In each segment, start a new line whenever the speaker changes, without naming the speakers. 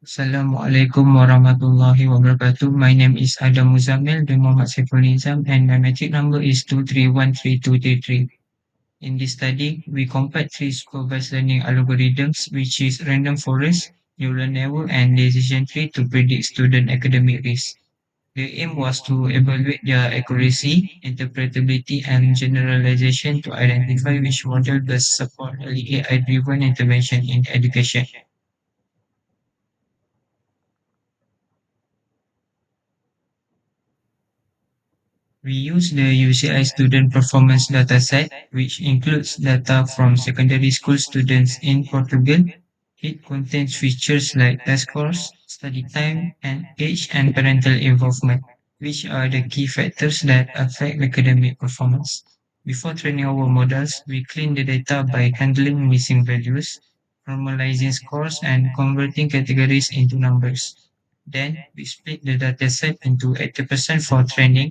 Assalamualaikum warahmatullahi wabarakatuh. My name is Adam Muzamil bin Muhammad Saiful Nizam and my metric number is 2313233. In this study, we compare three supervised learning algorithms, which is random forest, neural network, and decision tree to predict student academic risk. The aim was to evaluate their accuracy, interpretability, and generalization to identify which model best support early AI-driven intervention in education. We use the UCI student performance dataset, which includes data from secondary school students in Portugal. It contains features like test scores, study time, and age and parental involvement, which are the key factors that affect academic performance. Before training our models, we clean the data by handling missing values, normalizing scores, and converting categories into numbers. Then, we split the dataset into 80% for training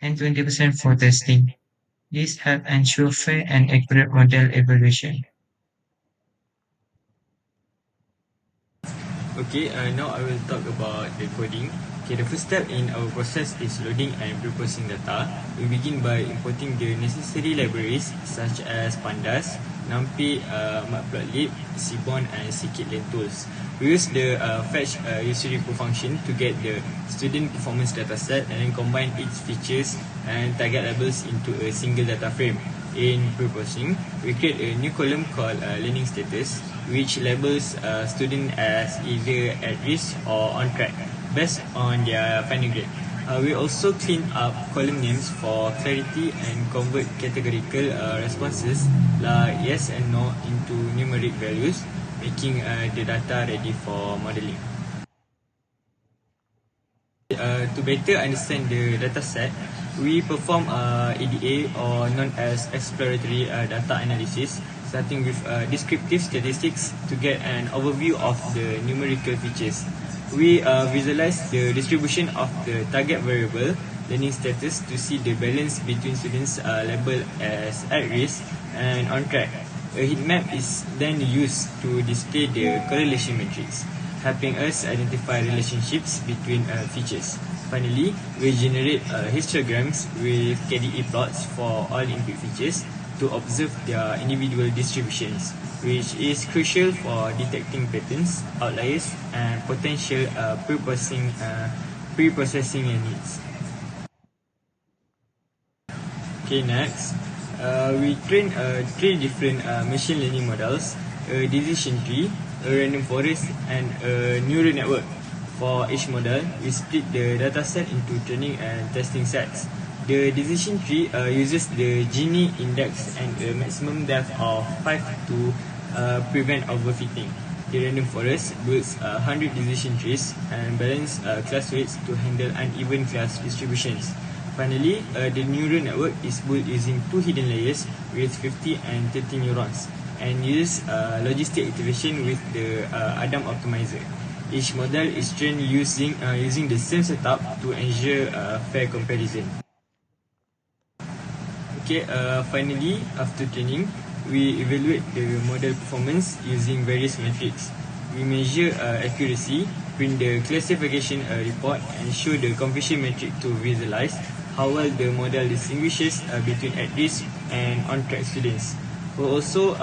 and 20% for testing. This help ensure fair and accurate model evaluation.
Okay, now I will talk about the coding. Okay, the first step in our process is loading and pre-processing data. We begin by importing the necessary libraries such as Pandas, NumPy, Matplotlib, Seaborn, and scikit-learn tools. We use the fetch user repo function to get the student performance dataset and then combine its features and target labels into a single data frame. In pre-processing, we create a new column called learning status, which labels student as either at risk or on track, based on their final grade. We also clean up column names for clarity and convert categorical responses like yes and no into numeric values, making the data ready for modeling. To better understand the dataset, we perform EDA or known as exploratory data analysis, starting with descriptive statistics to get an overview of the numerical features. We visualize the distribution of the target variable, learning status, to see the balance between students labeled as at risk and on track. A heat map is then used to display the correlation matrix, helping us identify relationships between features. Finally, we generate histograms with KDE plots for all input features to observe their individual distributions, which is crucial for detecting patterns, outliers, and potential pre-processing needs. Okay, next, we train three different machine learning models: a decision tree, a random forest, and a neural network. For each model, we split the dataset into training and testing sets. The decision tree uses the Gini index and a maximum depth of 5 to prevent overfitting. The random forest builds 100 decision trees and balance class weights to handle uneven class distributions. Finally, the neural network is built using two hidden layers with 50 and 30 neurons and uses logistic activation with the Adam optimizer. Each model is trained using the same setup to ensure fair comparison. Okay, finally, after training, we evaluate the model performance using various metrics. We measure accuracy, print the classification report, and show the confusion metric to visualize how well the model distinguishes between at-risk and on-track students. We also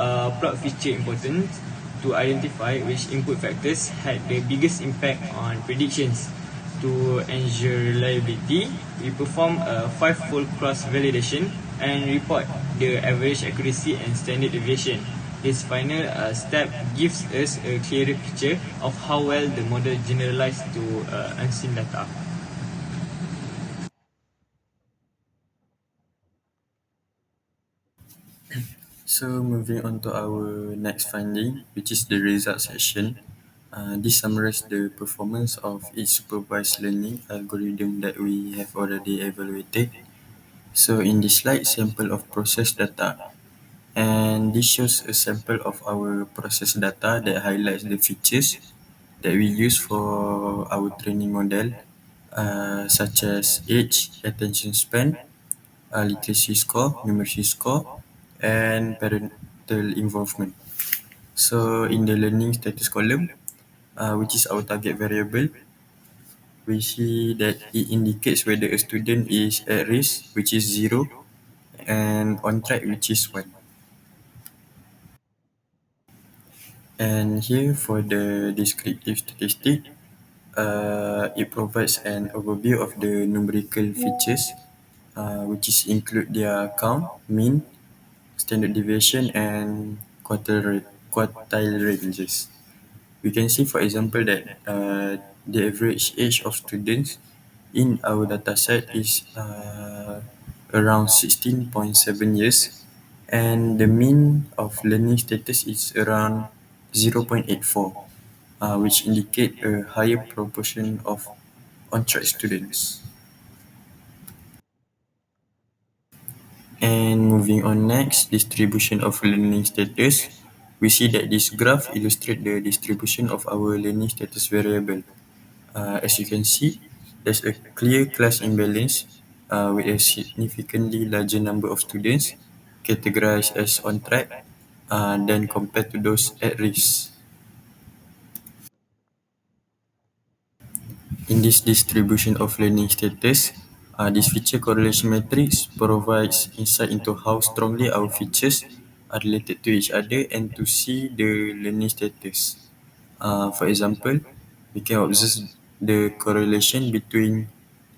plot feature importance to identify which input factors had the biggest impact on predictions. To ensure reliability, we perform a five-fold cross-validation and report the average accuracy and standard deviation. This final step gives us a clearer picture of how well the model generalized to unseen data.
So moving on to our next finding, which is the result section. This summarizes the performance of each supervised learning algorithm that we have already evaluated. So in this slide, sample of process data, and this shows a sample of our process data that highlights the features that we use for our training model, such as age, attention span, literacy score, numeracy score, and parental involvement. So in the learning status column, which is our target variable. We see that it indicates whether a student is at risk, which is 0, and on track, which is 1. And here for the descriptive statistic, it provides an overview of the numerical features, which is include their count, mean, standard deviation, and quartile ranges. We can see, for example, that the average age of students in our dataset is around 16.7 years, and the mean of learning status is around 0.84, which indicate a higher proportion of on-track students. And moving on next, distribution of learning status. We see that this graph illustrates the distribution of our learning status variable. As you can see, there's a clear class imbalance with a significantly larger number of students categorized as on track than compared to those at risk. In this distribution of learning status, this feature correlation matrix provides insight into how strongly our features are related to each other and to see the learning status. For example, we can observe the correlation between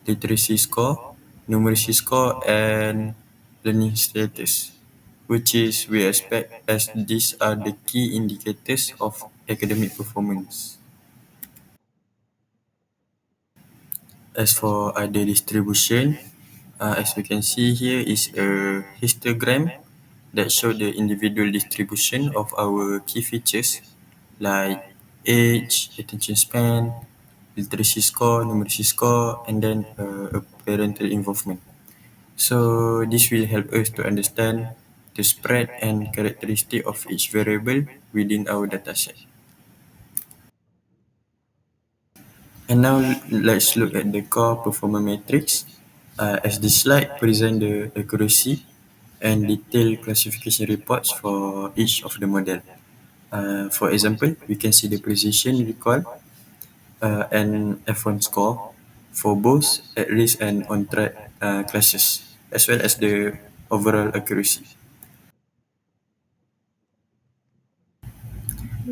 literacy score, numeracy score, and learning status, which is we expect as these are the key indicators of academic performance. As for other distribution, as we can see here is a histogram that show the individual distribution of our key features like age, attention span, literacy score, numeracy score, and then a parental involvement. So this will help us to understand the spread and characteristic of each variable within our dataset. And now let's look at the core performance matrix. As this slide present the accuracy and detailed classification reports for each of the model. For example, we can see the precision recall and F1 score for both at risk and on track classes, as well as the overall accuracy.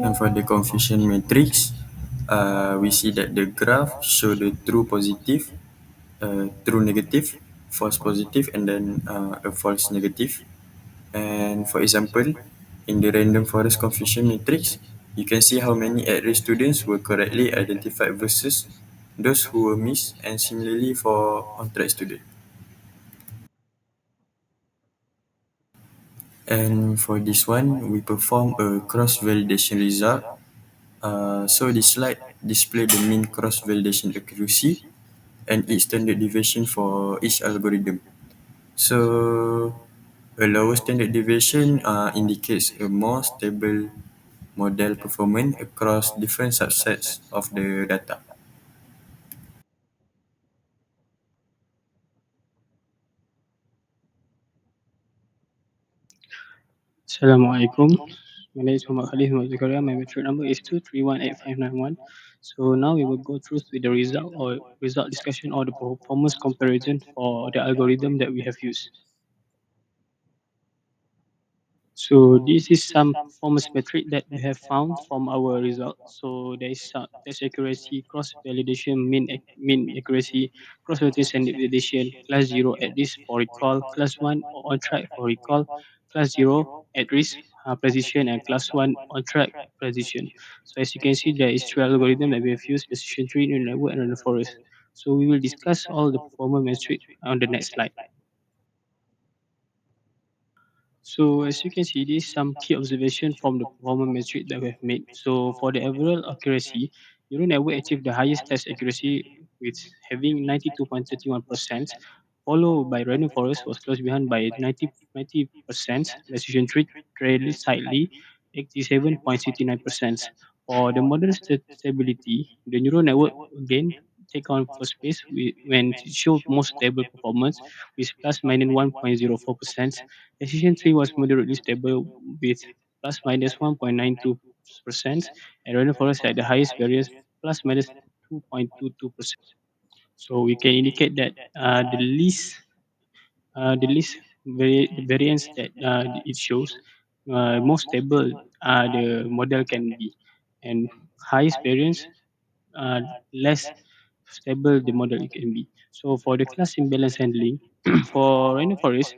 And for the confusion matrix, we see that the graph show the true positive, true negative, false positive, and then a false negative. And for example, in the random forest confusion matrix, you can see how many at-risk students were correctly identified versus those who were missed, and similarly for on-track students. And for this one, we perform a cross-validation result. So this slide display the mean cross-validation accuracy and its standard deviation for each algorithm. So a lower standard deviation indicates a more stable model performance across different subsets of the data.
Assalamualaikum. My name is Muhammad Khalid Muhammad Zakaria. My metric number is 2318591. So now we will go through with the result discussion or the performance comparison for the algorithm that we have used. So this is some performance metric that we have found from our result. So there is test accuracy, cross validation, mean accuracy, cross validation standard validation, class 0 at risk for recall, class 1 on track for recall, class 0 at risk precision, and class 1 on track precision. So as you can see, there is three algorithms that we have used: decision tree, neural network, and random forest. So we will discuss all the performance metric on the next slide. So as you can see, this is some key observation from the performance metric that we have made. So for the overall accuracy, neural network achieved the highest test accuracy with having 92.31%, followed by random forest was close behind by 90%. Decision tree trailed slightly 87.69%. For the model stability, the neural network again take on first place when it showed most stable performance with plus minus 1.04%. Decision tree was moderately stable with plus minus 1.92%. and random forest had the highest variance plus minus 2.22%. So we can indicate that the variance that it shows, more stable the model can be, and highest variance, uh, less stable the model it can be. So for the class imbalance handling, for random forest,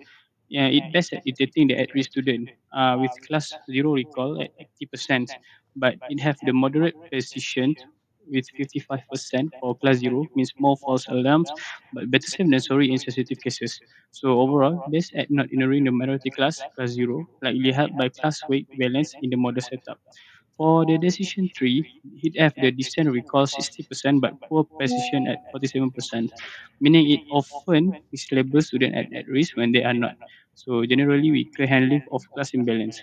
yeah, it best at detecting the at-risk student with class 0 recall at 80%, but it have the moderate precision with 55% for class 0, means more false alarms, but better safe than sorry in sensitive cases. So overall, best at not ignoring the minority class 0, likely helped by class weight balance in the model setup. For the decision tree, it have the distant recall 60% but poor precision at 47%, meaning it often mislabels students at risk when they are not. So generally, we clear handling of class imbalance.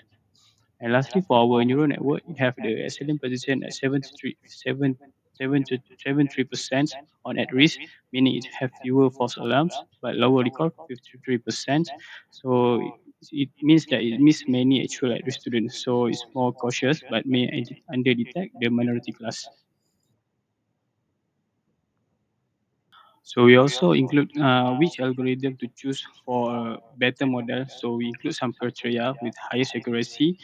And lastly, for our neural network, it have the excellent position at 73% on at risk, meaning it have fewer false alarms, but lower recall, 53%. So it means that it miss many actual at risk students. So it's more cautious, but may under detect the minority class. So we also include which algorithm to choose for a better model. So we include some criteria with highest accuracy.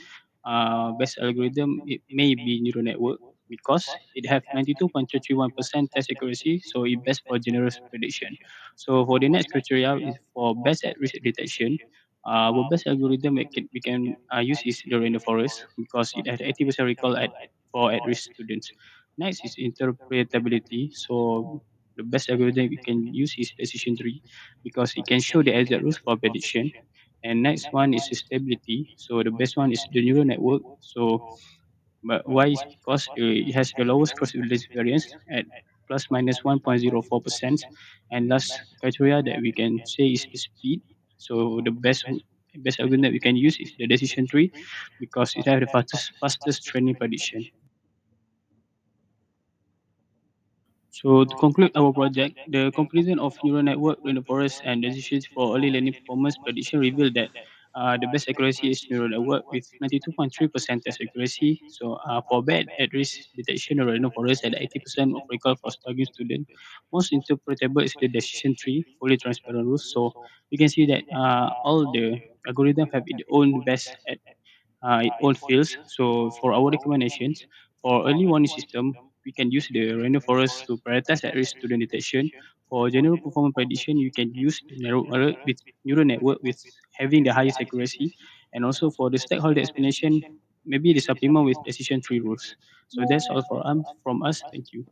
Best algorithm it may be neural network because it have 92.31% test accuracy, so it best for generous prediction. So for the next criteria is for best at risk detection. Our best algorithm we can use is the random forest because it has 80% recall for at risk students. Next is interpretability. So the best algorithm we can use is decision tree because it can show the exact rules for prediction. And next one is stability. So the best one is the neural network. So but why is because it has the lowest cross variance at plus minus 1.04%. And last criteria that we can say is the speed. So the best algorithm that we can use is the decision tree because it has the fastest training prediction. So to conclude our project, the comparison of neural network, reinforcement, and decisions for early learning performance prediction revealed that the best accuracy is neural network with 92.3% test accuracy. So for bad at-risk detection, the reinforcement at 80% of recall for struggling student. Most interpretable is the decision tree, fully transparent rules. So you can see that all the algorithms have its own best at its own fields. So for our recommendations, for early warning system, we can use the random forest to prioritize at-risk student detection. For general performance prediction, you can use the neural network with having the highest accuracy. And also for the stakeholder explanation, maybe the supplement with decision tree rules. So that's all from us. Thank you.